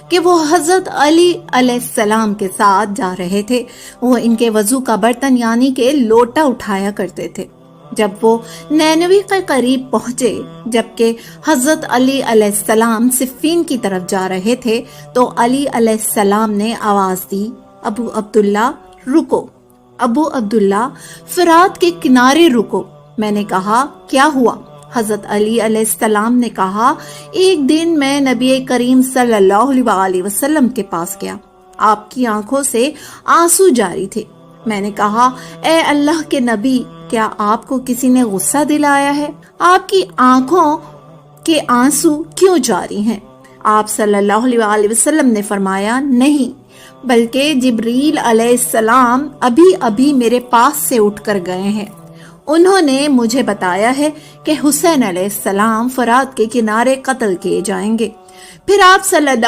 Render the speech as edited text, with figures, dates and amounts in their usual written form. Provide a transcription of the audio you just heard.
کہ وہ حضرت علی علیہ السلام کے ساتھ جا رہے تھے۔ وہ ان کے وضو کا برتن یعنی کہ لوٹا اٹھایا کرتے تھے۔ جب وہ نینوی کے قریب پہنچے، جبکہ حضرت علی علیہ السلام صفین کی طرف جا رہے تھے، تو علی علیہ السلام نے آواز دی، ابو عبداللہ رکو، ابو عبداللہ فرات کے کنارے رکو۔ میں نے کہا کیا ہوا؟ حضرت علی علیہ السلام نے کہا، ایک دن میں نبی کریم صلی اللہ علیہ وسلم کے پاس گیا، آپ کی آنکھوں سے آنسو جاری تھے۔ میں نے کہا، اے اللہ کے نبی، کیا آپ کو کسی نے غصہ دلایا ہے؟ آپ کی آنکھوں کے آنسو کیوں جاری ہیں؟ آپ صلی اللہ علیہ وسلم نے فرمایا، نہیں، بلکہ جبریل علیہ السلام ابھی میرے پاس سے اٹھ کر گئے ہیں۔ انہوں نے مجھے بتایا ہے کہ حسین علیہ السلام فرات کے کنارے قتل کیے جائیں گے۔ پھر آپ صلی اللہ